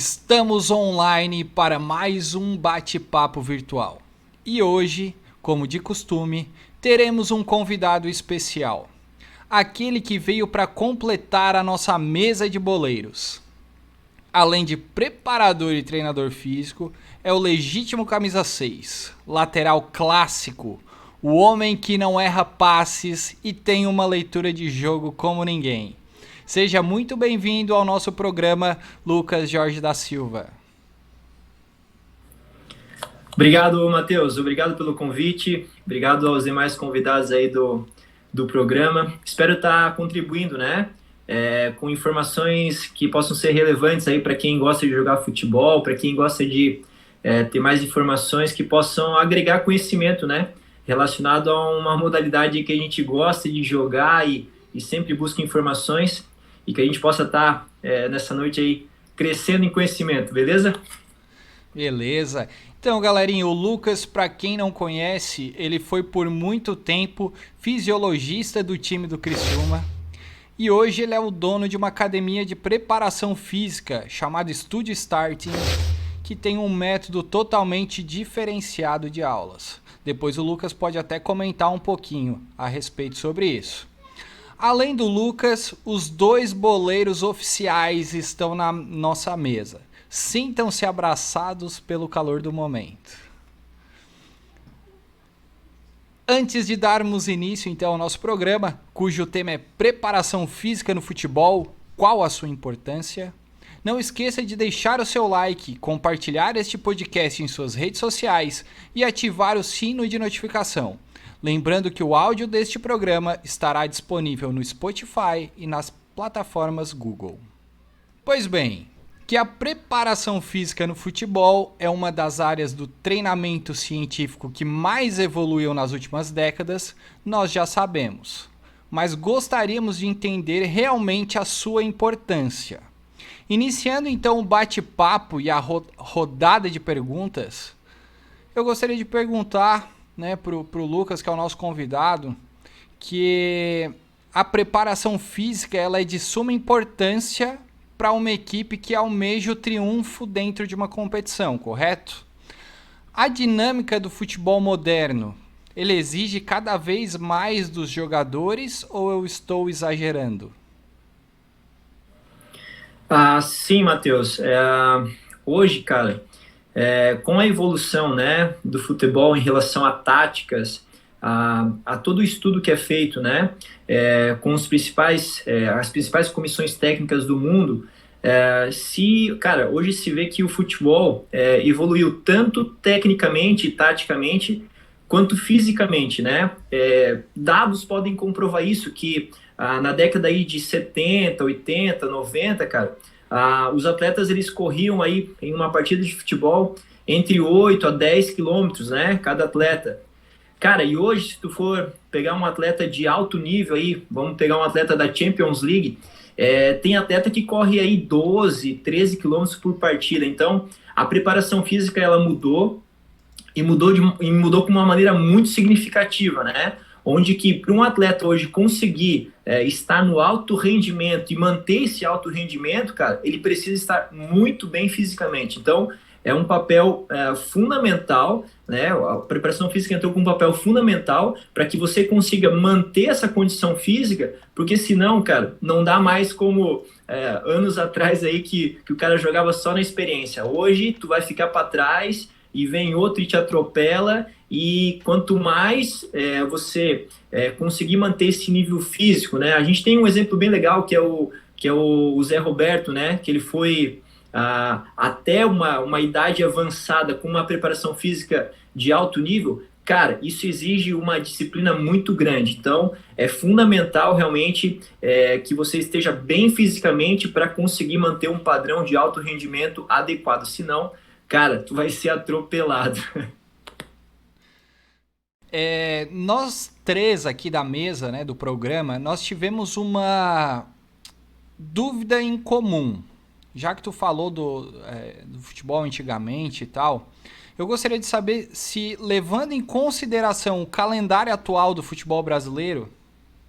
Estamos online para mais um bate-papo virtual. E hoje, como de costume, teremos um convidado especial. Aquele que veio para completar a nossa mesa de boleiros. Além de preparador e treinador físico, é o legítimo camisa 6, lateral clássico, o homem que não erra passes e tem uma leitura de jogo como ninguém. Seja muito bem-vindo ao nosso programa, Lucas Jorge da Silva. Obrigado, Matheus. Obrigado pelo convite. Obrigado aos demais convidados aí do programa. Espero estar contribuindo, né? Com informações que possam ser relevantes aí para quem gosta de jogar futebol, para quem gosta de ter mais informações que possam agregar conhecimento, né? Relacionado a uma modalidade que a gente gosta de jogar e sempre busca informações e que a gente possa estar nessa noite aí crescendo em conhecimento, beleza? Beleza. Então, galerinha, o Lucas, para quem não conhece, ele foi por muito tempo fisiologista do time do Criciúma. E hoje ele é o dono de uma academia de preparação física chamada Studio Starting, que tem um método totalmente diferenciado de aulas. Depois o Lucas pode até comentar um pouquinho a respeito sobre isso. Além do Lucas, os dois boleiros oficiais estão na nossa mesa. Sintam-se abraçados pelo calor do momento. Antes de darmos início então ao nosso programa, cujo tema é preparação física no futebol, qual a sua importância? Não esqueça de deixar o seu like, compartilhar este podcast em suas redes sociais e ativar o sino de notificação. Lembrando que o áudio deste programa estará disponível no Spotify e nas plataformas Google. Pois bem, que a preparação física no futebol é uma das áreas do treinamento científico que mais evoluiu nas últimas décadas, nós já sabemos. Mas gostaríamos de entender realmente a sua importância. Iniciando então o bate-papo e a rodada de perguntas, eu gostaria de perguntar, né, pro Lucas, que é o nosso convidado, que a preparação física ela é de suma importância para uma equipe que almeja o triunfo dentro de uma competição, correto? A dinâmica do futebol moderno, ele exige cada vez mais dos jogadores ou eu estou exagerando? Sim, Matheus. Hoje, cara, com a evolução, né, do futebol em relação a táticas, a todo o estudo que é feito, né, com as principais comissões técnicas do mundo, cara, hoje se vê que o futebol evoluiu tanto tecnicamente e taticamente quanto fisicamente, né? Dados podem comprovar isso, que na década aí de 70, 80, 90, cara, os atletas eles corriam aí em uma partida de futebol entre 8 a 10 quilômetros, né? Cada atleta. Cara, e hoje, se tu for pegar um atleta de alto nível aí, vamos pegar um atleta da Champions League, tem atleta que corre aí 12, 13 quilômetros por partida. Então, a preparação física, ela mudou e mudou com uma maneira muito significativa, né? Onde que para um atleta hoje conseguir estar no alto rendimento e manter esse alto rendimento, cara, ele precisa estar muito bem fisicamente. Então, é um papel fundamental, né? A preparação física entrou com um papel fundamental para que você consiga manter essa condição física, porque senão, cara, não dá mais como anos atrás aí que o cara jogava só na experiência. Hoje, tu vai ficar para trás e vem outro e te atropela, e quanto mais você conseguir manter esse nível físico, né? A gente tem um exemplo bem legal que é o Zé Roberto, né? Que ele foi até uma idade avançada com uma preparação física de alto nível. Cara, isso exige uma disciplina muito grande. Então, é fundamental realmente que você esteja bem fisicamente para conseguir manter um padrão de alto rendimento adequado. Senão, cara, tu vai ser atropelado. Nós três aqui da mesa, né, do programa, nós tivemos uma dúvida em comum. Já que tu falou do futebol antigamente e tal, eu gostaria de saber se, levando em consideração o calendário atual do futebol brasileiro,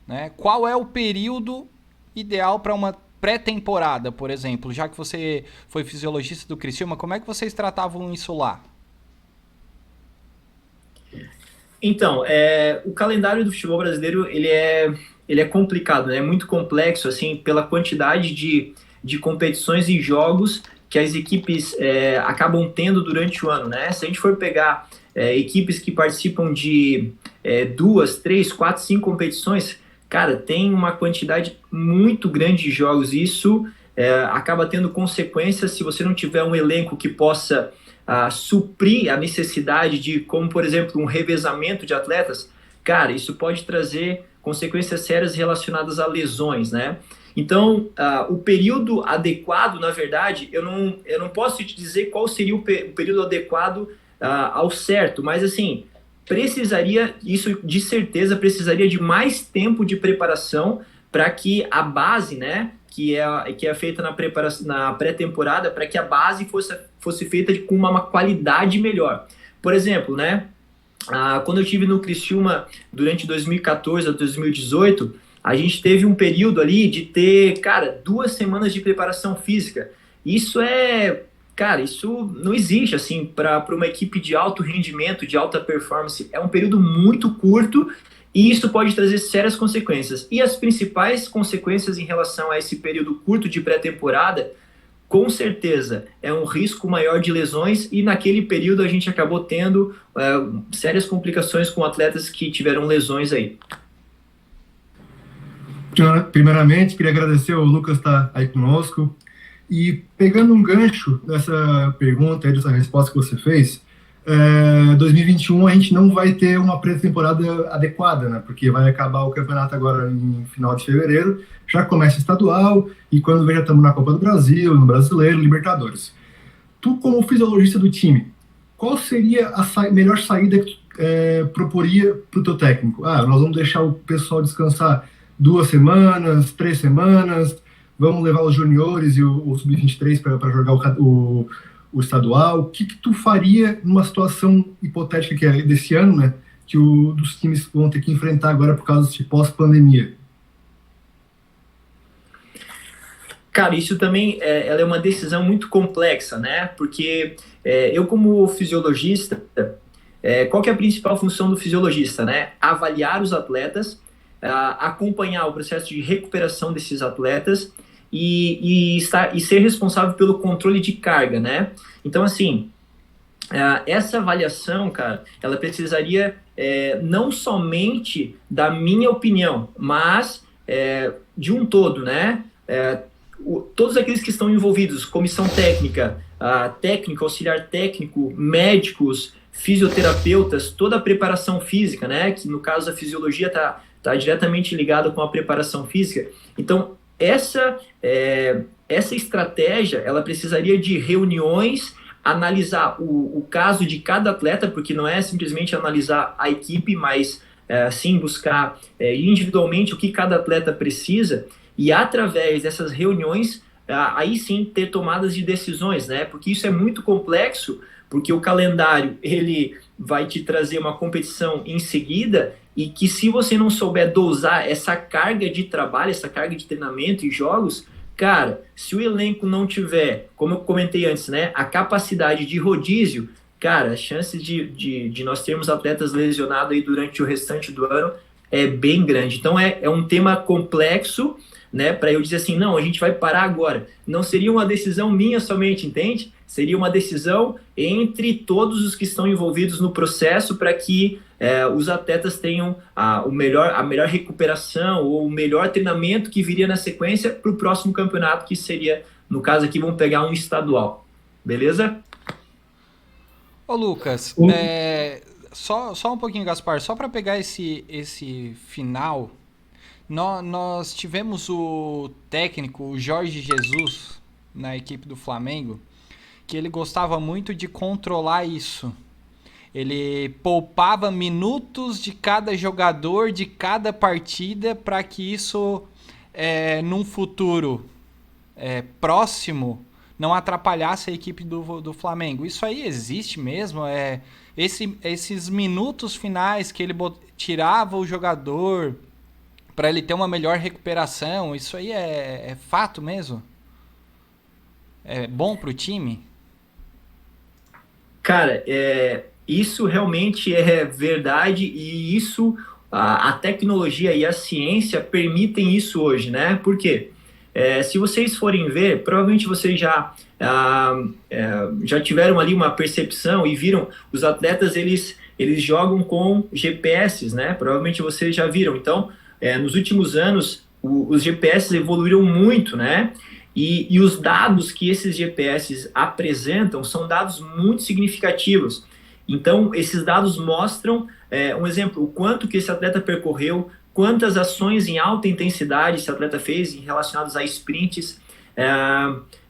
né, qual é o período ideal para uma pré-temporada, por exemplo, já que você foi fisiologista do Criciúma, como é que vocês tratavam isso lá? Então, o calendário do futebol brasileiro ele é complicado, né? É muito complexo, assim, pela quantidade de competições e jogos que as equipes acabam tendo durante o ano, né? Se a gente for pegar equipes que participam de 2, 3, 4, 5 competições, cara, tem uma quantidade muito grande de jogos. Isso acaba tendo consequências se você não tiver um elenco que possa suprir a necessidade de, como por exemplo, um revezamento de atletas. Cara, isso pode trazer consequências sérias relacionadas a lesões, né? Então, o período adequado, na verdade, eu não posso te dizer qual seria o período adequado ao certo, mas assim, precisaria, isso de certeza, precisaria de mais tempo de preparação para que a base, né, que é feita na pré-temporada, para que a base fosse feita com uma qualidade melhor. Por exemplo, né, quando eu estive no Criciúma durante 2014 a 2018, a gente teve um período ali de ter, cara, 2 semanas de preparação física. Isso cara, isso não existe, assim, para uma equipe de alto rendimento, de alta performance. É um período muito curto e isso pode trazer sérias consequências. E as principais consequências em relação a esse período curto de pré-temporada, com certeza, é um risco maior de lesões e naquele período a gente acabou tendo sérias complicações com atletas que tiveram lesões aí. Primeiramente, queria agradecer ao Lucas estar aí conosco. E pegando um gancho dessa pergunta e dessa resposta que você fez, 2021 a gente não vai ter uma pré-temporada adequada, né? Porque vai acabar o campeonato agora em final de fevereiro, já começa o estadual, e quando vem já estamos na Copa do Brasil, no Brasileiro, Libertadores. Tu, como fisiologista do time, qual seria a melhor saída que tu proporia para o teu técnico? Nós vamos deixar o pessoal descansar 2 semanas, 3 semanas, vamos levar os juniores e o sub-23 para jogar o estadual. O que tu faria numa situação hipotética que é desse ano, né, que dos times vão ter que enfrentar agora por causa de pós-pandemia? Cara, isso também ela é uma decisão muito complexa, né? Porque eu, como fisiologista, qual que é a principal função do fisiologista, né? Avaliar os atletas, acompanhar o processo de recuperação desses atletas e ser responsável pelo controle de carga, né? Então, assim, essa avaliação, cara, ela precisaria não somente da minha opinião, mas de um todo, né? Todos aqueles que estão envolvidos, comissão técnica, técnico, auxiliar técnico, médicos, fisioterapeutas, toda a preparação física, né? Que no caso a fisiologia está diretamente ligada com a preparação física. Então, essa estratégia, ela precisaria de reuniões, analisar o caso de cada atleta, porque não é simplesmente analisar a equipe, mas sim buscar individualmente o que cada atleta precisa e através dessas reuniões, aí sim ter tomadas de decisões, né? Porque isso é muito complexo, porque o calendário ele vai te trazer uma competição em seguida e que se você não souber dosar essa carga de trabalho, essa carga de treinamento e jogos, cara, se o elenco não tiver, como eu comentei antes, né, a capacidade de rodízio, cara, as chances de nós termos atletas lesionados aí durante o restante do ano é bem grande. Então é um tema complexo, né, para eu dizer assim, não, a gente vai parar agora. Não seria uma decisão minha somente, entende? Seria uma decisão entre todos os que estão envolvidos no processo para que os atletas tenham a melhor recuperação ou o melhor treinamento que viria na sequência para o próximo campeonato, que seria, no caso aqui, vamos pegar um estadual. Beleza? Ô Lucas, só um pouquinho, Gaspar, só para pegar esse final. Nós tivemos o técnico, o Jorge Jesus, na equipe do Flamengo, que ele gostava muito de controlar isso. Ele poupava minutos de cada jogador, de cada partida, para que isso, num futuro próximo, não atrapalhasse a equipe do Flamengo. Isso aí existe mesmo? Esses minutos finais que ele tirava o jogador para ele ter uma melhor recuperação. Isso aí é fato mesmo? É bom para o time? Cara, isso realmente é verdade e isso, a tecnologia e a ciência permitem isso hoje, né? Por quê? Se vocês forem ver, provavelmente vocês já tiveram ali uma percepção e viram os atletas, eles jogam com GPS, né? Provavelmente vocês já viram. Então, nos últimos anos, os GPS evoluíram muito, né? E os dados que esses GPS apresentam são dados muito significativos. Então, esses dados mostram, um exemplo, o quanto que esse atleta percorreu, quantas ações em alta intensidade esse atleta fez relacionadas a sprints,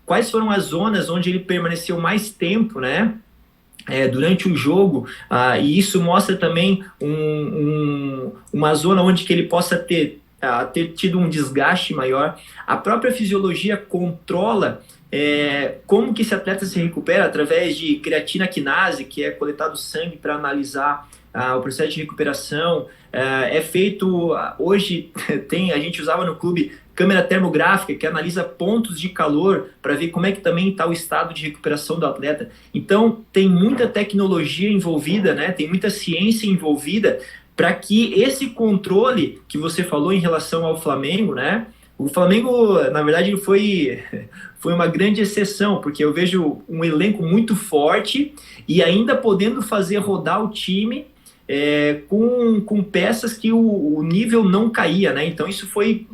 quais foram as zonas onde ele permaneceu mais tempo, né? Durante o jogo, e isso mostra também uma zona onde que ele possa ter tido um desgaste maior. A própria fisiologia controla como que esse atleta se recupera através de creatina quinase, que é coletado sangue para analisar o processo de recuperação. É feito, hoje a gente usava no clube câmera termográfica, que analisa pontos de calor para ver como é que também está o estado de recuperação do atleta. Então, tem muita tecnologia envolvida, né? Tem muita ciência envolvida para que esse controle que você falou em relação ao Flamengo, né? O Flamengo, na verdade, foi uma grande exceção, porque eu vejo um elenco muito forte e ainda podendo fazer rodar o time com peças que o nível não caía, né? Então isso foi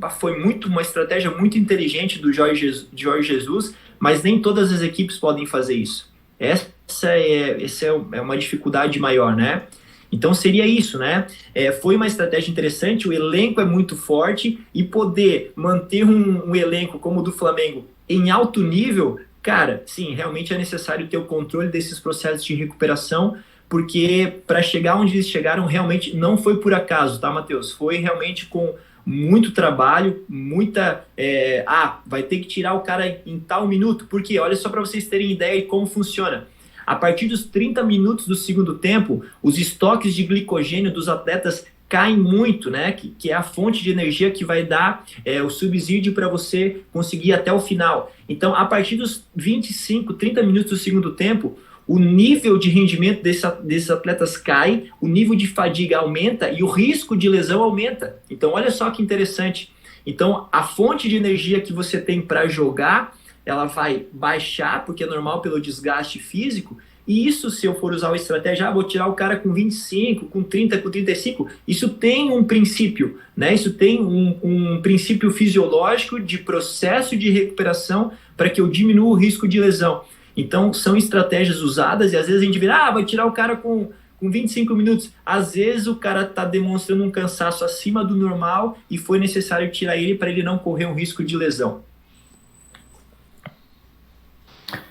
uma estratégia muito inteligente do Jorge Jesus, mas nem todas as equipes podem fazer isso. Essa é uma dificuldade maior, né? Então seria isso, né? Foi uma estratégia interessante, o elenco é muito forte e poder manter um elenco como o do Flamengo em alto nível, cara, sim, realmente é necessário ter o controle desses processos de recuperação, porque para chegar onde eles chegaram realmente não foi por acaso, tá, Matheus? Foi realmente com muito trabalho, vai ter que tirar o cara em tal minuto, porque olha só para vocês terem ideia de como funciona. A partir dos 30 minutos do segundo tempo, os estoques de glicogênio dos atletas caem muito, né? Que é a fonte de energia que vai dar o subsídio para você conseguir até o final. Então, a partir dos 25, 30 minutos do segundo tempo, o nível de rendimento desses atletas cai, o nível de fadiga aumenta e o risco de lesão aumenta. Então, olha só que interessante. Então, a fonte de energia que você tem para jogar, ela vai baixar, porque é normal pelo desgaste físico, e isso, se eu for usar uma estratégia, vou tirar o cara com 25, com 30, com 35, isso tem um princípio, né? Isso tem um princípio fisiológico de processo de recuperação para que eu diminua o risco de lesão. Então, são estratégias usadas, e às vezes a gente vira, vai tirar o cara com 25 minutos. Às vezes o cara está demonstrando um cansaço acima do normal e foi necessário tirar ele para ele não correr um risco de lesão.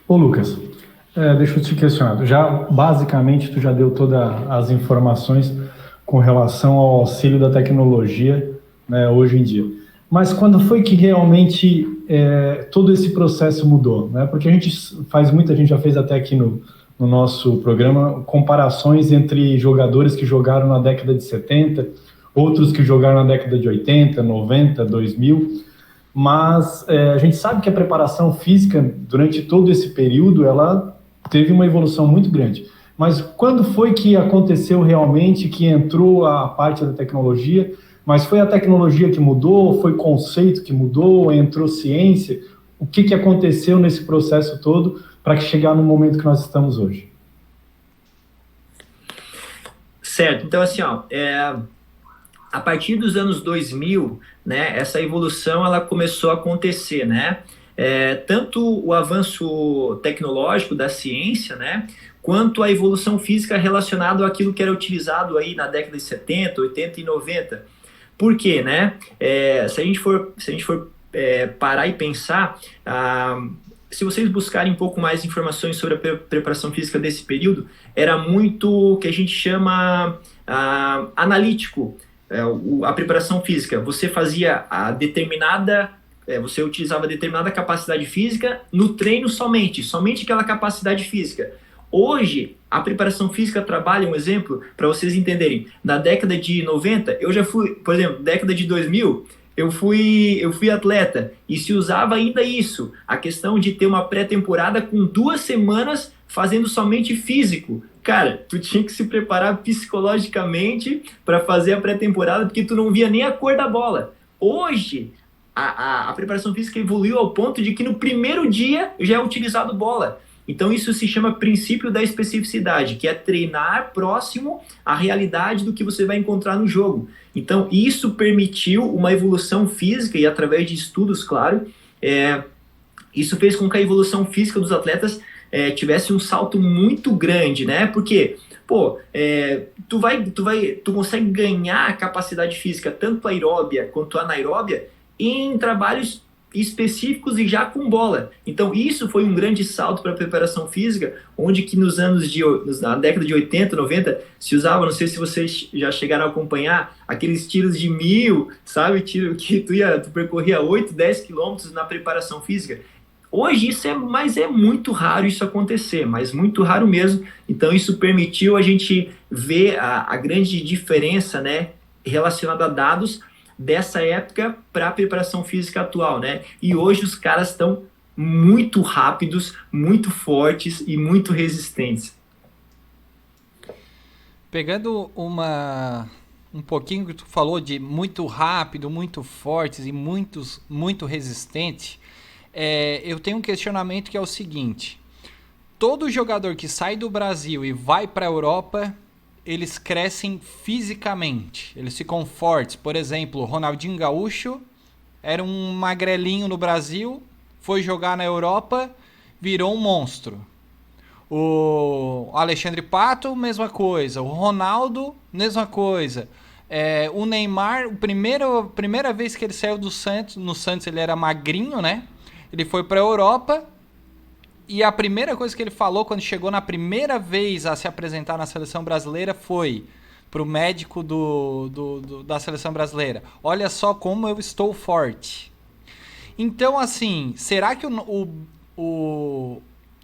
Ô Lucas, deixa eu te questionar. Basicamente, tu já deu todas as informações com relação ao auxílio da tecnologia, né, hoje em dia. Mas quando foi que realmente todo esse processo mudou? Né? Porque a gente já fez até aqui no nosso programa comparações entre jogadores que jogaram na década de 70, outros que jogaram na década de 80, 90, 2000... Mas a gente sabe que a preparação física, durante todo esse período, ela teve uma evolução muito grande. Mas quando foi que aconteceu realmente que entrou a parte da tecnologia? Mas foi a tecnologia que mudou? Foi o conceito que mudou? Entrou ciência? O que aconteceu nesse processo todo para chegar no momento que nós estamos hoje? Certo. Então, assim, a partir dos anos 2000, né, essa evolução ela começou a acontecer, né? Tanto o avanço tecnológico da ciência, né, quanto a evolução física relacionada àquilo que era utilizado aí na década de 70, 80 e 90. Por quê, né? Se a gente for parar e pensar, se vocês buscarem um pouco mais informações sobre a preparação física desse período, era muito o que a gente chama analítico. A preparação física, você fazia você utilizava determinada capacidade física no treino somente aquela capacidade física. Hoje, a preparação física trabalha, um exemplo, para vocês entenderem, na década de 90, eu já fui, por exemplo, década de 2000, eu fui atleta, e se usava ainda isso, a questão de ter uma pré-temporada com 2 semanas fazendo somente físico. Cara, tu tinha que se preparar psicologicamente para fazer a pré-temporada, porque tu não via nem a cor da bola. Hoje, a preparação física evoluiu ao ponto de que no primeiro dia já é utilizado bola. Então isso se chama princípio da especificidade, que é treinar próximo à realidade do que você vai encontrar no jogo. Então isso permitiu uma evolução física e através de estudos, claro, isso fez com que a evolução física dos atletas tivesse um salto muito grande, né? Porque, tu consegue ganhar a capacidade física, tanto aeróbia quanto anaeróbia, em trabalhos específicos e já com bola. Então isso foi um grande salto para a preparação física, onde que na década de 80, 90, se usava, não sei se vocês já chegaram a acompanhar, aqueles tiros de 1000, sabe? Tiro que tu percorria 8, 10 quilômetros na preparação física. Hoje mas é muito raro isso acontecer, mas muito raro mesmo. Então isso permitiu a gente ver a grande diferença, né, relacionada a dados dessa época para a preparação física atual, né? E hoje os caras estão muito rápidos, muito fortes e muito resistentes. Pegando um pouquinho que tu falou de muito rápido, muito fortes e muito resistente, eu tenho um questionamento que é o seguinte: todo jogador que sai do Brasil e vai para a Europa, eles crescem fisicamente, eles ficam fortes. Por exemplo, o Ronaldinho Gaúcho era um magrelinho no Brasil, foi jogar na Europa, virou um monstro. O Alexandre Pato, mesma coisa. O Ronaldo, mesma coisa. O Neymar, primeira vez que ele saiu do Santos, no Santos ele era magrinho, né? Ele foi para a Europa. E a primeira coisa que ele falou quando chegou na primeira vez a se apresentar na seleção brasileira foi pro médico da seleção brasileira: olha só como eu estou forte. Então, assim, será que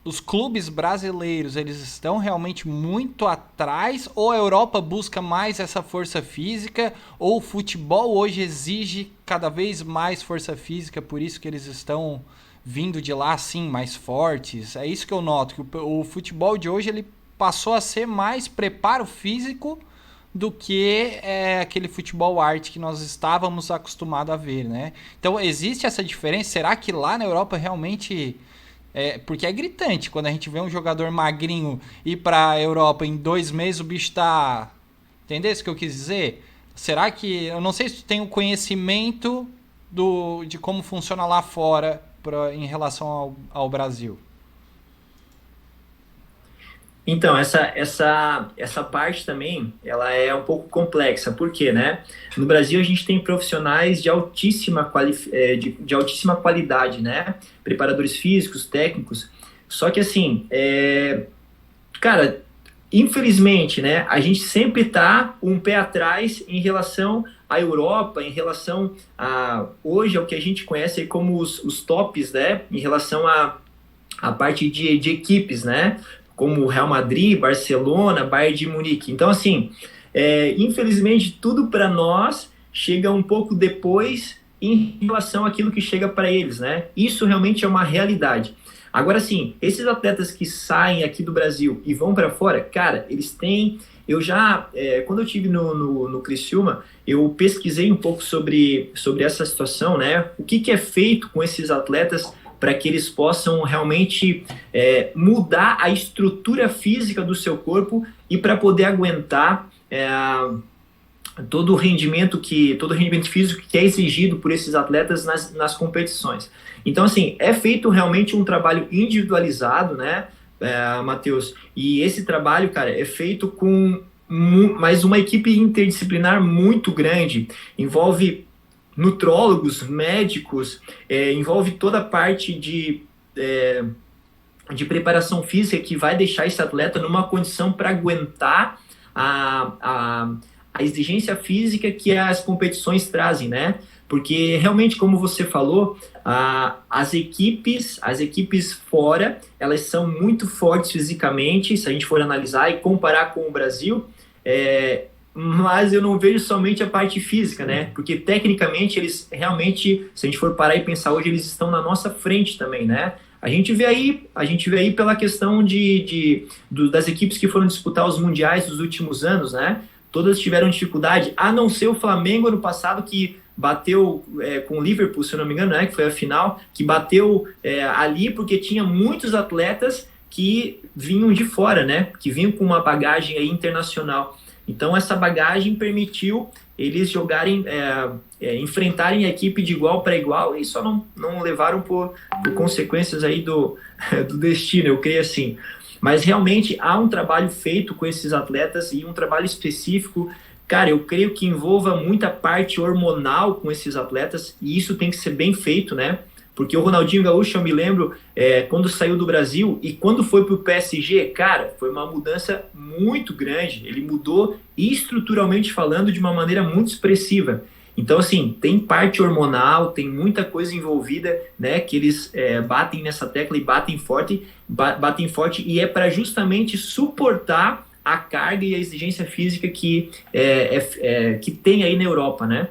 os clubes brasileiros eles estão realmente muito atrás? Ou a Europa busca mais essa força física? Ou o futebol hoje exige cada vez mais força física, por isso que eles estão vindo de lá, assim, mais fortes? É isso que eu noto, que o futebol de hoje ele passou a ser mais preparo físico do que aquele futebol arte que nós estávamos acostumados a ver, né? Então, existe essa diferença? Será que lá na Europa realmente... porque é gritante, quando a gente vê um jogador magrinho ir para a Europa em 2 meses, o bicho tá... Entendeu isso que eu quis dizer? Será que... Eu não sei se tu tem o conhecimento de como funciona lá fora em relação ao Brasil. Então, essa parte também, ela é um pouco complexa. Por quê, né? No Brasil, a gente tem profissionais de altíssima qualidade, né? Preparadores físicos, técnicos. Só que, assim, cara, infelizmente, né? A gente sempre tá um pé atrás em relação à Europa, em relação hoje, ao que a gente conhece como os tops, né? Em relação à parte de equipes, né? Como Real Madrid, Barcelona, Bayern de Munique. Então, assim, infelizmente, tudo para nós chega um pouco depois em relação àquilo que chega para eles, né? Isso realmente é uma realidade. Agora, sim, esses atletas que saem aqui do Brasil e vão para fora, cara, eles têm... quando eu estive no Criciúma, eu pesquisei um pouco sobre essa situação, né? O que é feito com esses atletas para que eles possam realmente mudar a estrutura física do seu corpo e para poder aguentar todo o rendimento físico que é exigido por esses atletas nas competições. Então, assim, é feito realmente um trabalho individualizado, né, Matheus? E esse trabalho, cara, é feito com mais uma equipe interdisciplinar muito grande. Envolve nutrólogos, médicos, envolve toda a parte de preparação física que vai deixar esse atleta numa condição para aguentar a a exigência física que as competições trazem, né? Porque realmente, como você falou, as equipes fora, elas são muito fortes fisicamente, se a gente for analisar e comparar com o Brasil, mas eu não vejo somente a parte física, né? Porque tecnicamente eles realmente, se a gente for parar e pensar hoje, eles estão na nossa frente também, né? A gente vê aí pela questão das equipes que foram disputar os mundiais dos últimos anos, né? Todas tiveram dificuldade, a não ser o Flamengo ano passado, que bateu com o Liverpool, se eu não me engano, né? Que foi a final, que bateu ali porque tinha muitos atletas que vinham de fora, né? Que vinham com uma bagagem aí internacional. Então, essa bagagem permitiu eles jogarem, enfrentarem a equipe de igual para igual e só não levaram por consequências aí do destino, eu creio assim. Mas realmente há um trabalho feito com esses atletas e um trabalho específico. Cara, eu creio que envolva muita parte hormonal com esses atletas e isso tem que ser bem feito, né? Porque o Ronaldinho Gaúcho, eu me lembro, quando saiu do Brasil e quando foi para o PSG, cara, foi uma mudança muito grande. Ele mudou estruturalmente falando de uma maneira muito expressiva. Então, assim, tem parte hormonal, tem muita coisa envolvida, né, que eles batem nessa tecla e batem forte, e é para justamente suportar a carga e a exigência física que tem aí na Europa, né?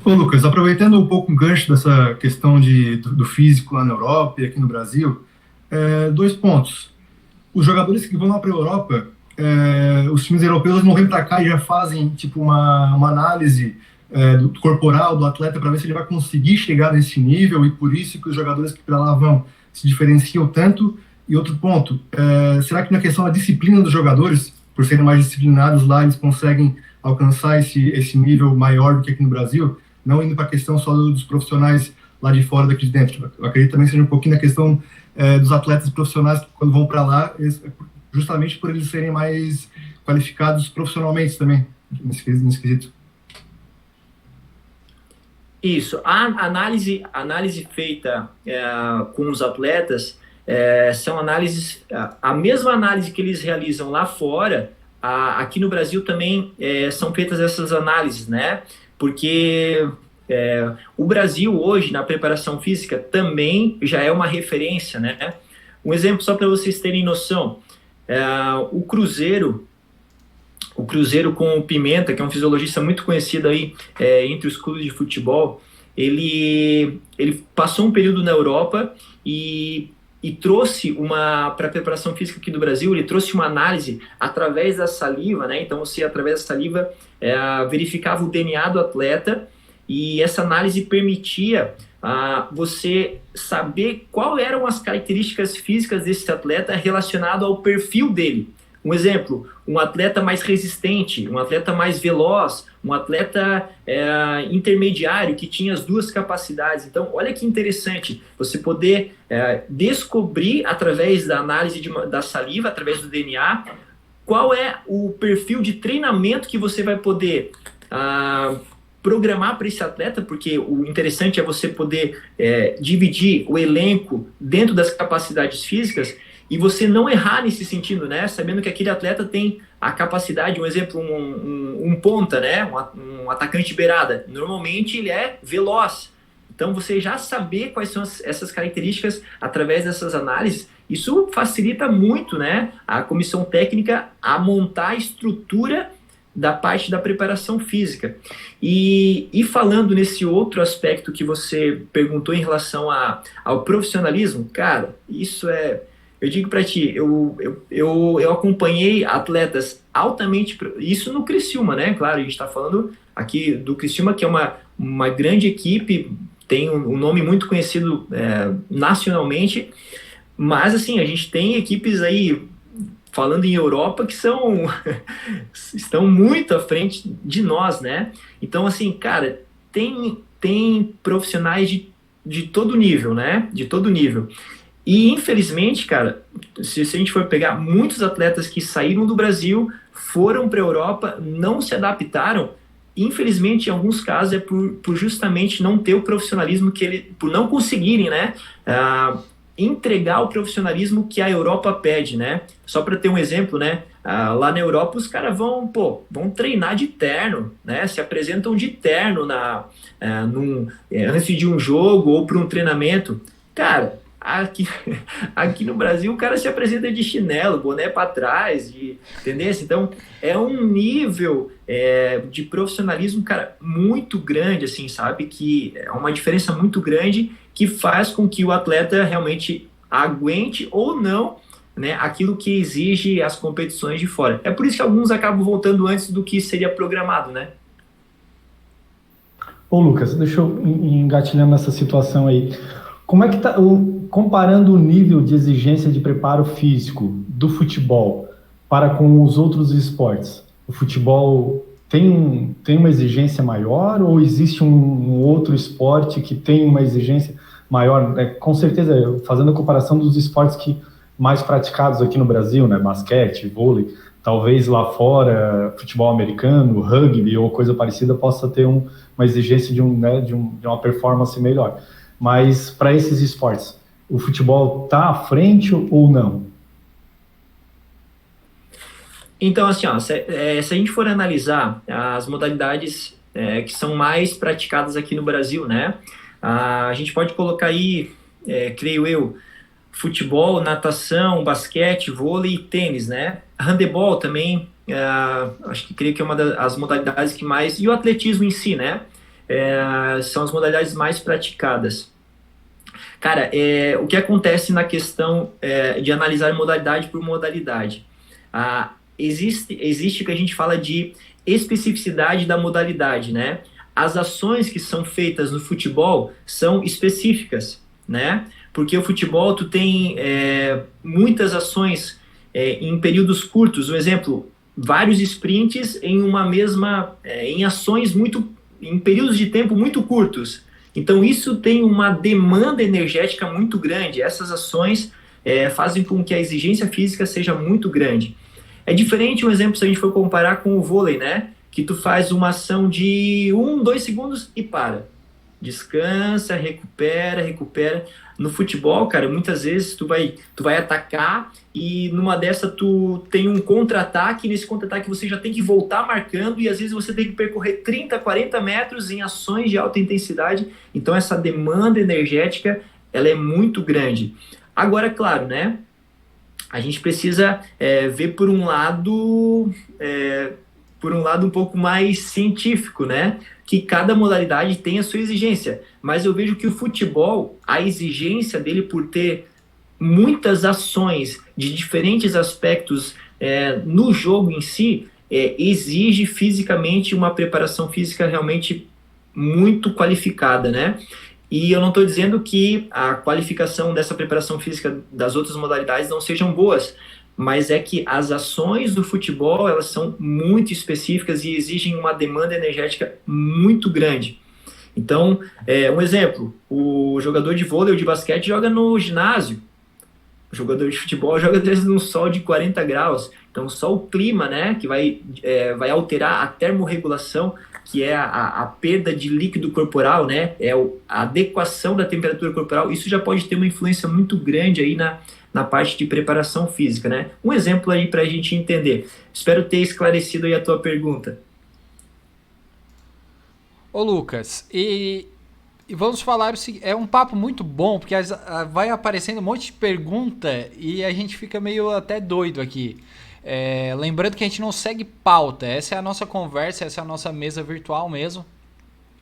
Ô Lucas, aproveitando um pouco o gancho dessa questão do físico lá na Europa e aqui no Brasil, 2 pontos. Os jogadores que vão lá para a Europa, os times europeus não vêm para cá e já fazem tipo uma análise do corporal do atleta para ver se ele vai conseguir chegar nesse nível, e por isso que os jogadores que para lá vão se diferenciam tanto. E outro ponto, será que na questão da disciplina dos jogadores, por serem mais disciplinados lá, eles conseguem alcançar esse nível maior do que aqui no Brasil? Não indo para a questão só dos profissionais lá de fora, daqui de dentro. Eu acredito também que seja um pouquinho na questão dos atletas profissionais que quando vão para lá, justamente por eles serem mais qualificados profissionalmente também, nesse quesito. Isso. A análise feita com os atletas são análises... A mesma análise que eles realizam lá fora, aqui no Brasil também são feitas essas análises, né? Porque o Brasil hoje, na preparação física, também já é uma referência, né? Um exemplo só para vocês terem noção, o Cruzeiro com o Pimenta, que é um fisiologista muito conhecido aí entre os clubes de futebol, ele passou um período na Europa e trouxe para a preparação física aqui do Brasil, ele trouxe uma análise através da saliva, né? Então você, através da saliva, verificava o DNA do atleta, e essa análise permitia você saber quais eram as características físicas desse atleta relacionado ao perfil dele. Um exemplo, um atleta mais resistente, um atleta mais veloz, um atleta intermediário que tinha as duas capacidades. Então, olha que interessante você poder descobrir através da análise da saliva, através do DNA, qual é o perfil de treinamento que você vai poder programar para esse atleta, porque o interessante é você poder dividir o elenco dentro das capacidades físicas e você não errar nesse sentido, né? Sabendo que aquele atleta tem a capacidade, um exemplo, um ponta, né? Um atacante beirada. Normalmente ele é veloz. Então você já saber quais são essas características através dessas análises, isso facilita muito, né? A comissão técnica a montar a estrutura da parte da preparação física. E falando nesse outro aspecto que você perguntou em relação ao profissionalismo, cara, isso eu digo para ti, eu acompanhei atletas altamente, isso no Criciúma, né? Claro, a gente está falando aqui do Criciúma, que é uma grande equipe, tem um nome muito conhecido nacionalmente, mas assim, a gente tem equipes aí, falando em Europa, que estão muito à frente de nós, né? Então, assim, cara, tem profissionais de todo nível, né? De todo nível. E, infelizmente, cara, se a gente for pegar muitos atletas que saíram do Brasil, foram para a Europa, não se adaptaram, infelizmente, em alguns casos, por justamente não ter o profissionalismo por não conseguirem, né? entregar o profissionalismo que a Europa pede, né? Só para ter um exemplo, né? Lá na Europa os caras vão treinar de terno, né? Se apresentam de terno antes de um jogo ou para um treinamento. Cara, aqui no Brasil o cara se apresenta de chinelo, boné para trás, entendeu? Então é um nível de profissionalismo, cara, muito grande, assim, sabe? Que é uma diferença muito grande que faz com que o atleta realmente aguente ou não, né, aquilo que exige as competições de fora. É por isso que alguns acabam voltando antes do que seria programado, né? Ô Lucas, deixa eu engatilhando nessa situação aí. Como é que tá, comparando o nível de exigência de preparo físico do futebol para com os outros esportes? O futebol tem uma exigência maior ou existe um outro esporte que tem uma exigência maior? Com certeza, fazendo a comparação dos esportes mais praticados aqui no Brasil, né? Basquete, vôlei, talvez lá fora, futebol americano, rugby ou coisa parecida possa ter uma exigência de uma performance melhor. Mas para esses esportes, o futebol está à frente ou não? Então, assim, se a gente for analisar as modalidades que são mais praticadas aqui no Brasil, né? A gente pode colocar aí, creio eu, futebol, natação, basquete, vôlei e tênis, né? Handebol também, creio que é uma das modalidades que mais... E o atletismo em si, né? São as modalidades mais praticadas. Cara, o que acontece na questão de analisar modalidade por modalidade? Existe o que a gente fala de especificidade da modalidade, né? As ações que são feitas no futebol são específicas, né? Porque o futebol, tu tem muitas ações em períodos curtos. Um exemplo, vários sprints em ações em períodos de tempo muito curtos. Então, isso tem uma demanda energética muito grande. Essas ações fazem com que a exigência física seja muito grande. É diferente, um exemplo, se a gente for comparar com o vôlei, né? Que tu faz uma ação de 2 segundos e para. Descansa, recupera. No futebol, cara, muitas vezes tu vai atacar e numa dessa tu tem um contra-ataque, e nesse contra-ataque você já tem que voltar marcando e às vezes você tem que percorrer 30, 40 metros em ações de alta intensidade. Então essa demanda energética, ela é muito grande. Agora, claro, né? A gente precisa ver por um lado um pouco mais científico, né? Que cada modalidade tem a sua exigência. Mas eu vejo que o futebol, a exigência dele por ter muitas ações de diferentes aspectos no jogo em si, exige fisicamente uma preparação física realmente muito qualificada, né? E eu não estou dizendo que a qualificação dessa preparação física das outras modalidades não sejam boas, mas é que as ações do futebol, elas são muito específicas e exigem uma demanda energética muito grande. Então, um exemplo, o jogador de vôlei ou de basquete joga no ginásio, o jogador de futebol joga às vezes num sol de 40 graus, então só o clima, né, que vai alterar a termorregulação, que é a perda de líquido corporal, né, a adequação da temperatura corporal, isso já pode ter uma influência muito grande aí na parte de preparação física, né? Um exemplo aí para a gente entender. Espero ter esclarecido aí a tua pergunta. Ô Lucas, e vamos falar, é um papo muito bom, porque vai aparecendo um monte de pergunta e a gente fica meio até doido aqui. Lembrando que a gente não segue pauta, essa é a nossa conversa, essa é a nossa mesa virtual mesmo.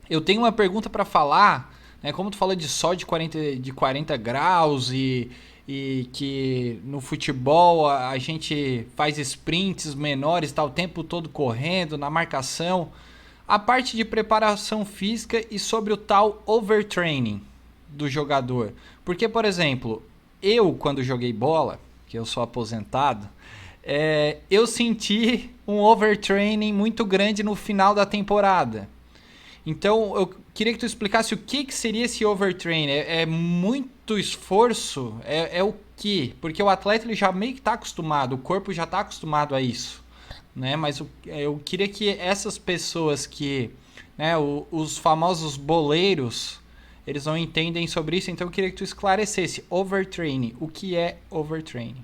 Eu tenho uma pergunta para falar, né? Como tu falou de sol de 40 graus e que no futebol a gente faz sprints menores, tá o tempo todo correndo, na marcação. A parte de preparação física e sobre o tal overtraining do jogador. Porque, por exemplo, eu quando joguei bola, que eu sou aposentado, eu senti um overtraining muito grande no final da temporada. Então, eu queria que tu explicasse o que seria esse overtraining. É muito esforço? É o quê? Porque o atleta ele já meio que está acostumado, o corpo já está acostumado a isso, né? Mas eu queria que essas pessoas que, né, os famosos boleiros, eles não entendem sobre isso, então eu queria que tu esclarecesse. Overtraining, o que é overtraining?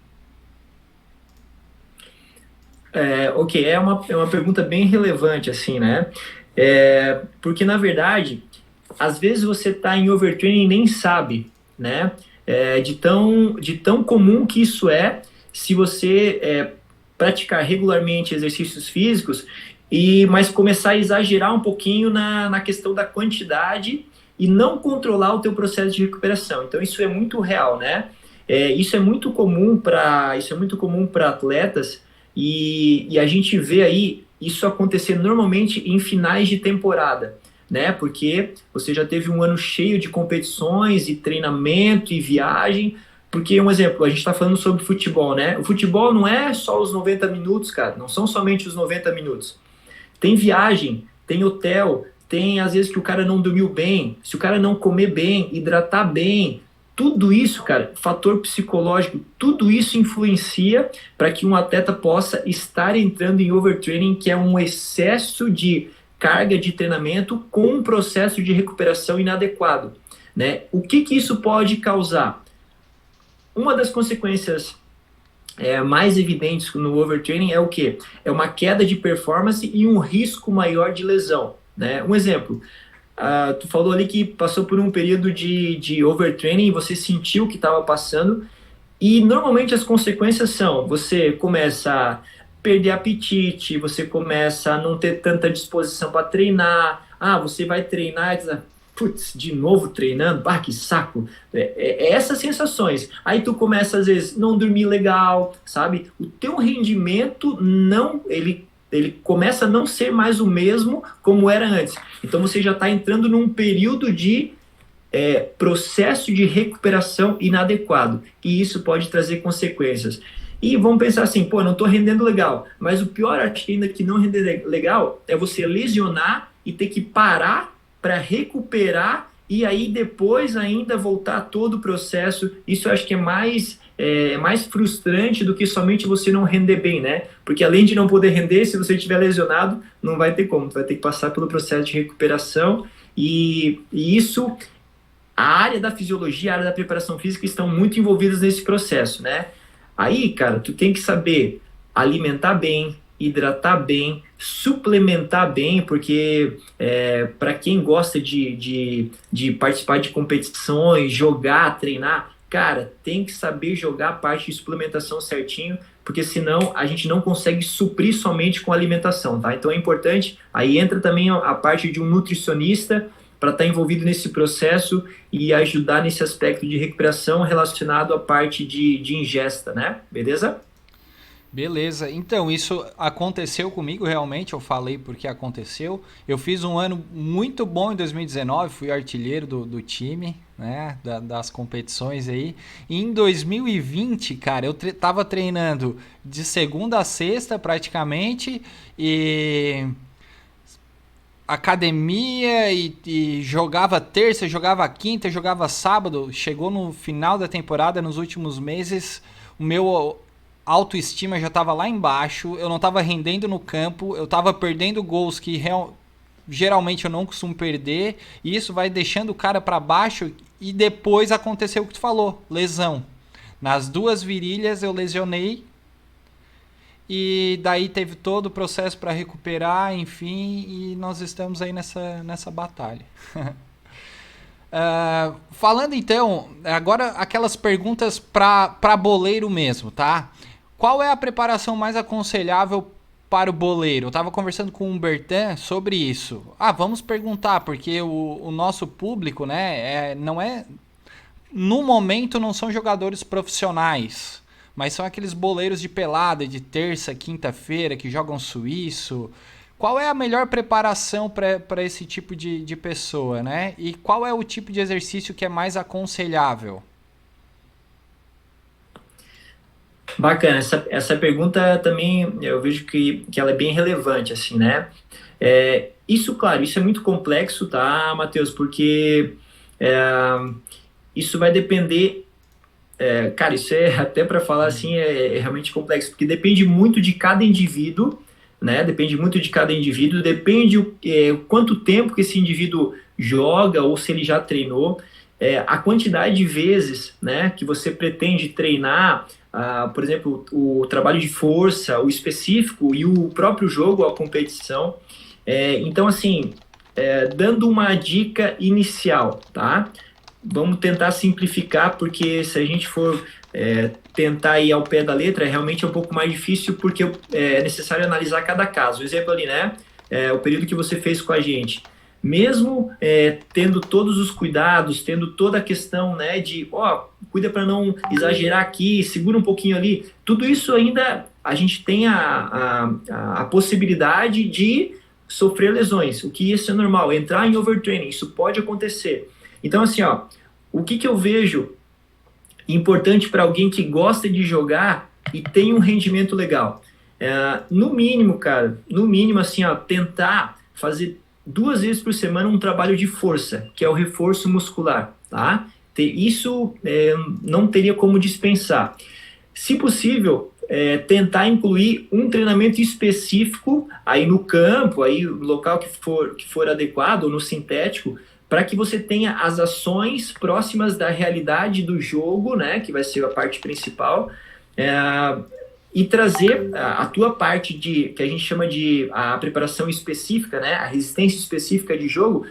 Ok, é uma pergunta bem relevante, assim, né? Porque, na verdade, às vezes você está em overtraining e nem sabe, né? De tão comum que isso é, se você praticar regularmente exercícios físicos, mas começar a exagerar um pouquinho na questão da quantidade e não controlar o teu processo de recuperação. Então, isso é muito real, né? Isso é muito comum para atletas, e a gente vê aí isso acontecer normalmente em finais de temporada, né? Porque você já teve um ano cheio de competições e treinamento e viagem. Porque, um exemplo, a gente está falando sobre futebol, né? O futebol não é só os 90 minutos, cara. Não são somente os 90 minutos. Tem viagem, tem hotel, tem às vezes que o cara não dormiu bem, se o cara não comer bem, hidratar bem, tudo isso, cara, fator psicológico, tudo isso influencia para que um atleta possa estar entrando em overtraining, que é um excesso de carga de treinamento com um processo de recuperação inadequado, né? O que isso pode causar? Uma das consequências mais evidentes no overtraining é o quê? É uma queda de performance e um risco maior de lesão, né? Um exemplo, tu falou ali que passou por um período de overtraining e você sentiu que estava passando, e normalmente as consequências são: você começa a perder apetite, você começa a não ter tanta disposição para treinar, você vai treinar e diz, putz, de novo treinando, que saco, essas sensações. Aí tu começa às vezes não dormir legal, sabe? O teu rendimento ele começa a não ser mais o mesmo como era antes. Então você já está entrando num período de processo de recuperação inadequado, e isso pode trazer consequências. E vamos pensar assim, não estou rendendo legal, mas o pior ainda que não render legal é você lesionar e ter que parar para recuperar e aí depois ainda voltar todo o processo. Isso eu acho que é mais frustrante do que somente você não render bem, né? Porque além de não poder render, se você estiver lesionado, não vai ter como, tu vai ter que passar pelo processo de recuperação, e isso, a área da fisiologia, a área da preparação física estão muito envolvidas nesse processo, né? Aí, cara, tu tem que saber alimentar bem, hidratar bem, suplementar bem, porque para quem gosta de participar de competições, jogar, treinar, cara, tem que saber jogar a parte de suplementação certinho, porque senão a gente não consegue suprir somente com alimentação, tá? Então é importante, aí entra também a parte de um nutricionista para estar envolvido nesse processo e ajudar nesse aspecto de recuperação relacionado à parte de ingesta, né? Beleza? Beleza, então isso aconteceu comigo realmente, eu falei porque aconteceu. Eu fiz um ano muito bom em 2019, fui artilheiro do time, né, das competições aí. E em 2020, cara, eu tava treinando de segunda a sexta praticamente, e academia, e jogava terça, jogava quinta, jogava sábado. Chegou no final da temporada, nos últimos meses, o meu autoestima já estava lá embaixo, eu não estava rendendo no campo, eu estava perdendo gols que geralmente eu não costumo perder, e isso vai deixando o cara para baixo. E depois aconteceu o que tu falou, lesão. Nas duas virilhas eu lesionei, e daí teve todo o processo para recuperar, enfim, e nós estamos aí nessa batalha. Falando então, agora aquelas perguntas para boleiro mesmo, tá? Qual é a preparação mais aconselhável para o boleiro? Eu estava conversando com o Bertan sobre isso. Vamos perguntar, porque o nosso público, né, no momento não são jogadores profissionais, mas são aqueles boleiros de pelada de terça, quinta-feira, que jogam suíço. Qual é a melhor preparação para esse tipo de pessoa, né? E qual é o tipo de exercício que é mais aconselhável? Bacana, essa pergunta também eu vejo que ela é bem relevante, assim, né? Claro, isso é muito complexo, tá, Matheus? Porque isso vai depender, cara, isso até para falar assim, é realmente complexo, porque depende muito de cada indivíduo, né? Depende muito de cada indivíduo, depende o quanto tempo que esse indivíduo joga ou se ele já treinou, a quantidade de vezes, né, que você pretende treinar, por exemplo, o trabalho de força, o específico e o próprio jogo, a competição. Então, assim, dando uma dica inicial, tá? Vamos tentar simplificar, porque se a gente for tentar ir ao pé da letra, realmente é um pouco mais difícil, porque é necessário analisar cada caso. O exemplo ali, né? O período que você fez com a gente. Mesmo tendo todos os cuidados, tendo toda a questão, né, de, cuida para não exagerar aqui, segura um pouquinho ali, tudo isso ainda a gente tem a possibilidade de sofrer lesões, o que isso é normal, entrar em overtraining, isso pode acontecer. Então, assim, o que eu vejo importante para alguém que gosta de jogar e tem um rendimento legal? No mínimo, cara, assim, tentar fazer 2 vezes por semana um trabalho de força, que é o reforço muscular, tá? Isso não teria como dispensar. Se possível, tentar incluir um treinamento específico aí no campo, aí no local que for adequado, ou no sintético, para que você tenha as ações próximas da realidade do jogo, né, que vai ser a parte principal, e trazer a tua parte que a gente chama de a preparação específica, né, a resistência específica de jogo,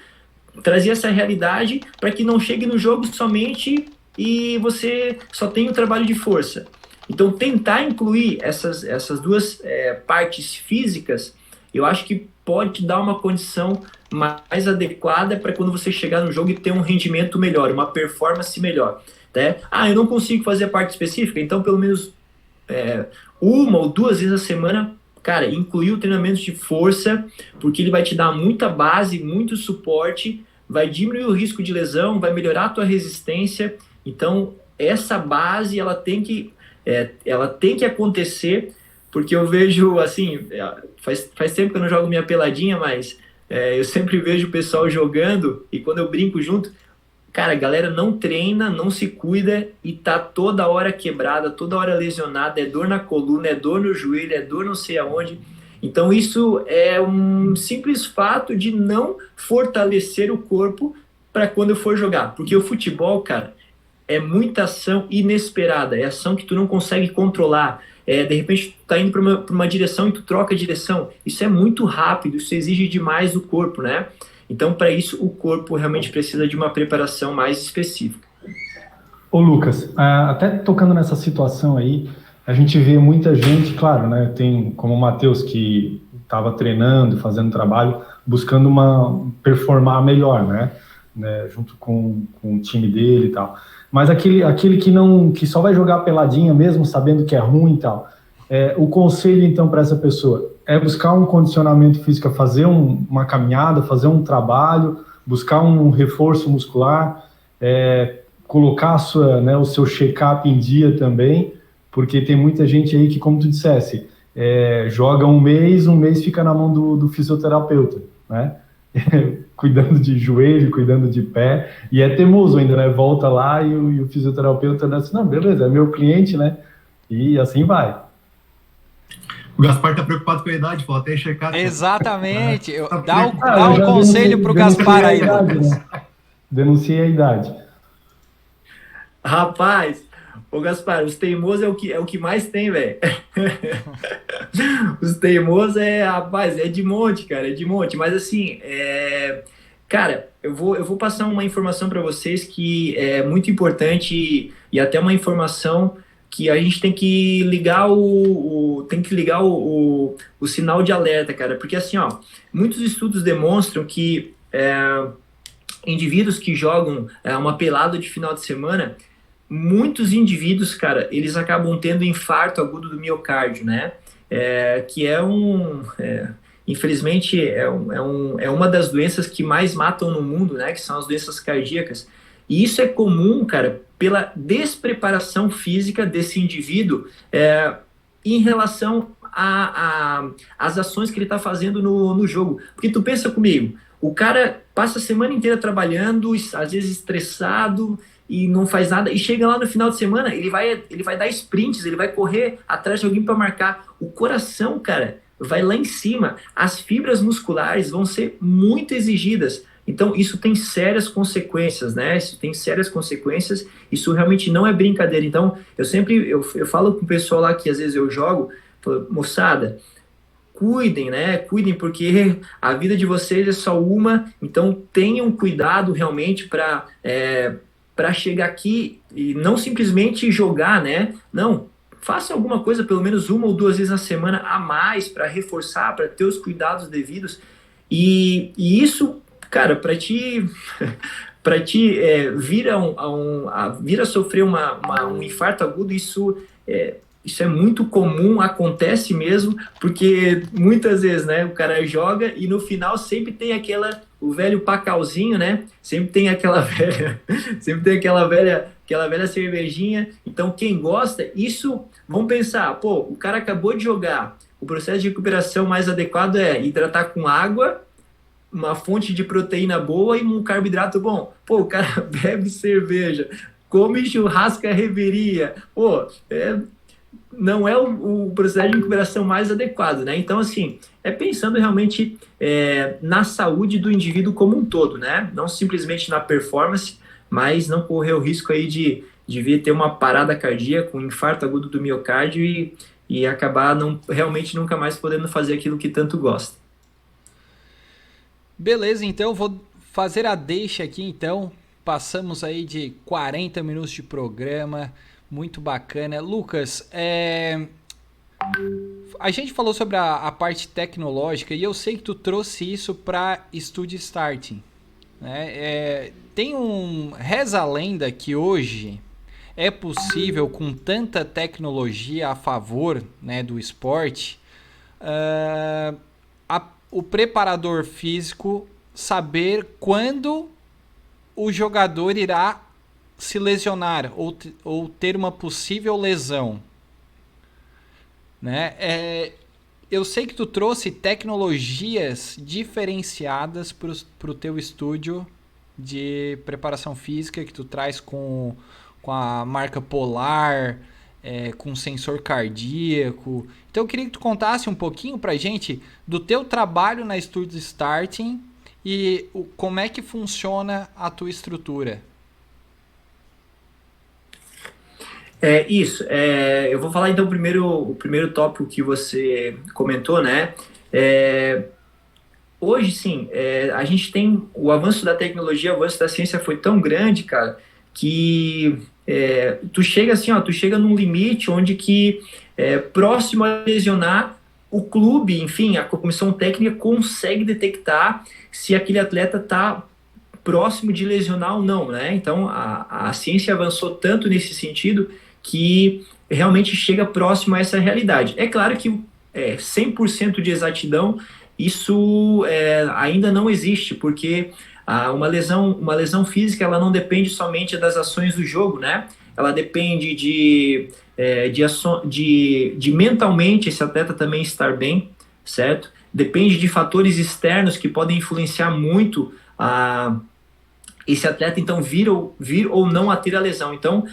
trazer essa realidade para que não chegue no jogo somente e você só tenha o trabalho de força. Então, tentar incluir essas duas partes físicas, eu acho que pode te dar uma condição mais adequada para quando você chegar no jogo e ter um rendimento melhor, uma performance melhor. Né? Eu não consigo fazer a parte específica, então pelo menos 1 ou 2 vezes a semana, cara, incluir o treinamento de força, porque ele vai te dar muita base, muito suporte, vai diminuir o risco de lesão, vai melhorar a tua resistência. Então, essa base, ela tem que acontecer, porque eu vejo, assim, faz tempo que eu não jogo minha peladinha, mas eu sempre vejo o pessoal jogando, e quando eu brinco junto, cara, a galera não treina, não se cuida e tá toda hora quebrada, toda hora lesionada, é dor na coluna, é dor no joelho, é dor não sei aonde. Então isso é um simples fato de não fortalecer o corpo para quando eu for jogar. Porque o futebol, cara, é muita ação inesperada, é ação que tu não consegue controlar. De repente tu tá indo para uma direção e tu troca a direção. Isso é muito rápido, isso exige demais do corpo, né? Então, para isso, o corpo realmente precisa de uma preparação mais específica. Ô Lucas, até tocando nessa situação aí, a gente vê muita gente, claro, né? Tem como o Matheus, que estava treinando, fazendo trabalho, buscando performar melhor, né? Junto com o time dele e tal. Mas aquele que só vai jogar peladinha mesmo, sabendo que é ruim e tal. O conselho, então, para essa pessoa é buscar um condicionamento físico, fazer uma caminhada, fazer um trabalho, buscar um reforço muscular, colocar o seu check-up em dia também, porque tem muita gente aí que, como tu dissesse, joga um mês fica na mão do fisioterapeuta, né? Cuidando de joelho, cuidando de pé, e é teimoso ainda, né? Volta lá e o fisioterapeuta diz assim, não, beleza, é meu cliente, né? E assim vai. O Gaspar tá preocupado com a idade, pô, até checar. Exatamente. Dá um conselho pro Gaspar aí, Lucas. Né? Denunciei a idade. Rapaz, ô Gaspar, os teimosos é o que mais tem, velho. Os teimosos rapaz, é de monte, cara, é de monte. Mas assim, cara, eu vou passar uma informação para vocês que é muito importante e até uma informação que a gente tem que ligar o sinal de alerta, cara, porque assim, muitos estudos demonstram que indivíduos que jogam uma pelada de final de semana, muitos indivíduos, cara, eles acabam tendo infarto agudo do miocárdio, né, que infelizmente é uma das doenças que mais matam no mundo, né, que são as doenças cardíacas. E isso é comum, cara, pela despreparação física desse indivíduo em relação às ações que ele está fazendo no jogo. Porque tu pensa comigo, o cara passa a semana inteira trabalhando, às vezes estressado, e não faz nada, e chega lá no final de semana, ele vai dar sprints, ele vai correr atrás de alguém para marcar. O coração, cara, vai lá em cima, as fibras musculares vão ser muito exigidas. Então, isso tem sérias consequências, né? Isso tem sérias consequências, isso realmente não é brincadeira. Então, eu falo com o pessoal lá que às vezes eu jogo, falo, moçada, cuidem, né? Cuidem, porque a vida de vocês é só uma, então tenham cuidado realmente para chegar aqui e não simplesmente jogar, né? Não, faça alguma coisa pelo menos 1 ou 2 vezes na semana a mais para reforçar, para ter os cuidados devidos. E isso, cara, para ti vir a sofrer um infarto agudo, isso é muito comum, acontece mesmo, porque muitas vezes, né, o cara joga e no final sempre tem o velho pacauzinho, né? Sempre tem aquela velha cervejinha. Então, quem gosta, vamos pensar, pô, o cara acabou de jogar, o processo de recuperação mais adequado é hidratar com água, uma fonte de proteína boa e um carboidrato bom. Pô, o cara bebe cerveja, come churrasco à reveria, pô, não é o processo de recuperação mais adequado, né? Então, assim, pensando realmente na saúde do indivíduo como um todo, né? Não simplesmente na performance, mas não correr o risco aí de vir ter uma parada cardíaca, um infarto agudo do miocárdio e acabar realmente nunca mais podendo fazer aquilo que tanto gosta. Beleza, então vou fazer a deixa aqui, então. Passamos aí de 40 minutos de programa. Muito bacana. Lucas, a gente falou sobre a parte tecnológica e eu sei que tu trouxe isso para Studio Starting, né? Reza a lenda que hoje é possível, com tanta tecnologia a favor, né, do esporte, o preparador físico saber quando o jogador irá se lesionar ou ter uma possível lesão, né? Eu sei que tu trouxe tecnologias diferenciadas para o teu estúdio de preparação física, que tu traz com a marca Polar, com sensor cardíaco. Então eu queria que tu contasse um pouquinho pra gente do teu trabalho na Studio Starting e como é que funciona a tua estrutura. Eu vou falar então o primeiro tópico que você comentou, né? Hoje, sim, a gente tem o avanço da tecnologia, o avanço da ciência foi tão grande, cara, que tu chega num limite onde que próximo a lesionar, o clube, enfim, a comissão técnica consegue detectar se aquele atleta está próximo de lesionar ou não, né? Então, a ciência avançou tanto nesse sentido que realmente chega próximo a essa realidade. É claro que 100% de exatidão, isso ainda não existe, porque uma lesão física, ela não depende somente das ações do jogo, né? Ela depende de mentalmente esse atleta também estar bem, certo? Depende de fatores externos que podem influenciar muito esse atleta, então, vir ou não a ter a lesão. Então,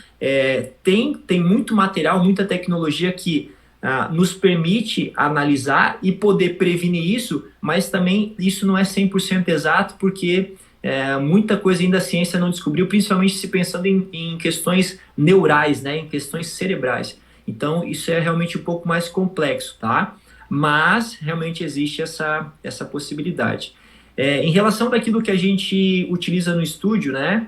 tem muito material, muita tecnologia que nos permite analisar e poder prevenir isso, mas também isso não é 100% exato, porque muita coisa ainda a ciência não descobriu, principalmente se pensando em questões neurais, né, em questões cerebrais. Então, isso é realmente um pouco mais complexo, tá? Mas, realmente existe essa possibilidade. Em relação daquilo que a gente utiliza no estúdio, né,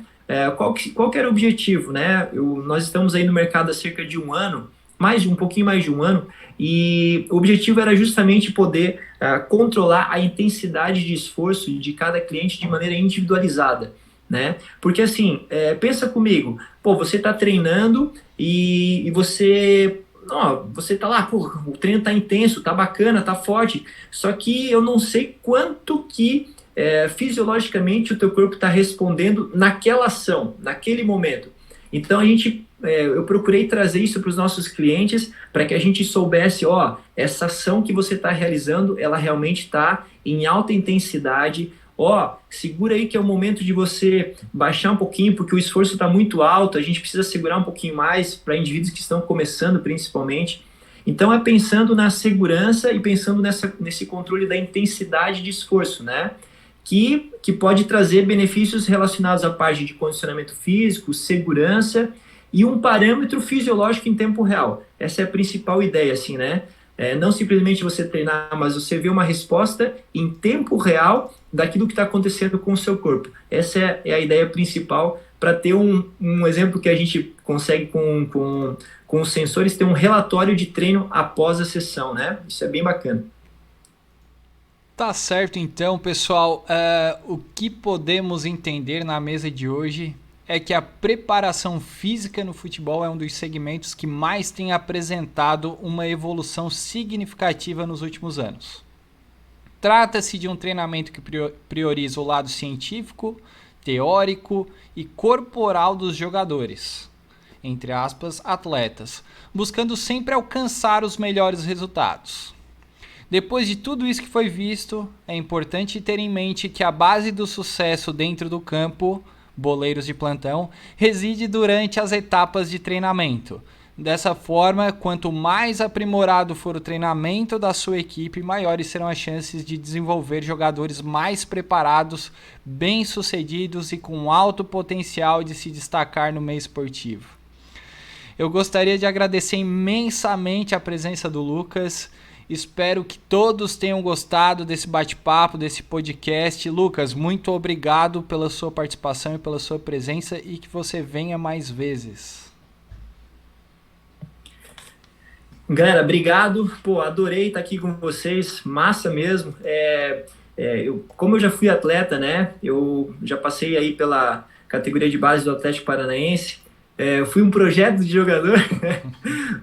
qual que era o objetivo, né? Nós estamos aí no mercado há cerca de um ano, um pouquinho mais de um ano, e o objetivo era justamente poder controlar a intensidade de esforço de cada cliente de maneira individualizada, né? Porque assim, pensa comigo, pô, você está treinando e você tá lá, pô, o treino tá intenso, tá bacana, tá forte, só que eu não sei quanto que fisiologicamente o teu corpo está respondendo naquela ação, naquele momento. Então eu procurei trazer isso para os nossos clientes, para que a gente soubesse, essa ação que você está realizando, ela realmente está em alta intensidade, segura aí que é o momento de você baixar um pouquinho, porque o esforço está muito alto, a gente precisa segurar um pouquinho mais para indivíduos que estão começando principalmente. Então pensando na segurança e pensando nesse controle da intensidade de esforço, né? que pode trazer benefícios relacionados à parte de condicionamento físico, segurança e um parâmetro fisiológico em tempo real. Essa é a principal ideia, assim, né? Não simplesmente você treinar, mas você vê uma resposta em tempo real daquilo que está acontecendo com o seu corpo. Essa é a ideia principal para ter um exemplo que a gente consegue com os sensores, ter um relatório de treino após a sessão, né? Isso é bem bacana. Tá certo então, pessoal. O que podemos entender na mesa de hoje é que a preparação física no futebol é um dos segmentos que mais tem apresentado uma evolução significativa nos últimos anos. Trata-se de um treinamento que prioriza o lado científico, teórico e corporal dos jogadores, entre aspas, atletas, buscando sempre alcançar os melhores resultados. Depois de tudo isso que foi visto, é importante ter em mente que a base do sucesso dentro do campo, boleiros de plantão, reside durante as etapas de treinamento. Dessa forma, quanto mais aprimorado for o treinamento da sua equipe, maiores serão as chances de desenvolver jogadores mais preparados, bem-sucedidos e com alto potencial de se destacar no meio esportivo. Eu gostaria de agradecer imensamente a presença do Lucas. Espero que todos tenham gostado desse bate-papo, desse podcast. Lucas, muito obrigado pela sua participação e pela sua presença e que você venha mais vezes. Galera, obrigado. Adorei estar aqui com vocês. Massa mesmo. Como eu já fui atleta, né? Eu já passei aí pela categoria de base do Atlético Paranaense. Eu fui um projeto de jogador.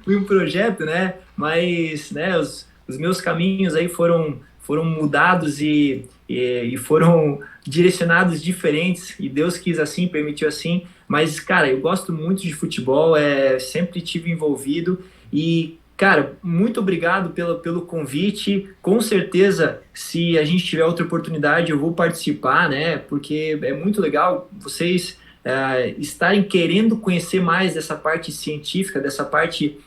Fui um projeto, né? Mas, né, os meus caminhos aí foram mudados e foram direcionados diferentes, e Deus quis assim, permitiu assim. Mas, cara, eu gosto muito de futebol, sempre tive envolvido e, cara, muito obrigado pelo convite. Com certeza, se a gente tiver outra oportunidade, eu vou participar, né? Porque é muito legal vocês estarem querendo conhecer mais dessa parte científica, dessa parte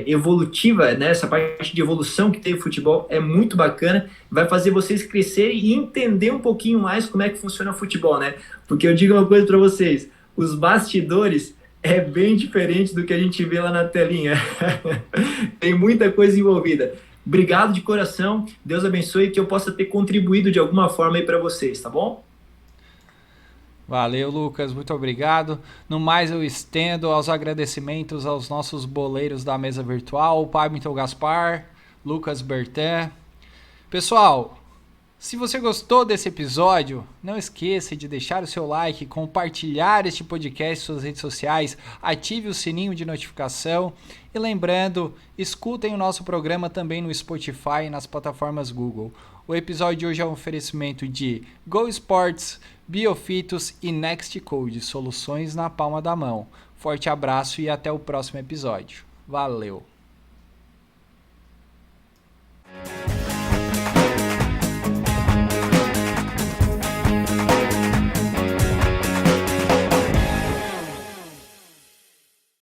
evolutiva, né? Essa parte de evolução que tem o futebol é muito bacana, vai fazer vocês crescerem e entender um pouquinho mais como é que funciona o futebol, né? Porque eu digo uma coisa para vocês, os bastidores é bem diferente do que a gente vê lá na telinha. Tem muita coisa envolvida. Obrigado de coração, Deus abençoe, que eu possa ter contribuído de alguma forma aí para vocês, tá bom? Valeu, Lucas, muito obrigado. No mais, eu estendo aos agradecimentos aos nossos boleiros da mesa virtual, o Pablo Gaspar, Lucas Bertin. Pessoal, se você gostou desse episódio, não esqueça de deixar o seu like, compartilhar este podcast em suas redes sociais, ative o sininho de notificação e lembrando, escutem o nosso programa também no Spotify e nas plataformas Google. O episódio de hoje é um oferecimento de Go Sports, Biofitos e Nextcode, soluções na palma da mão. Forte abraço e até o próximo episódio. Valeu!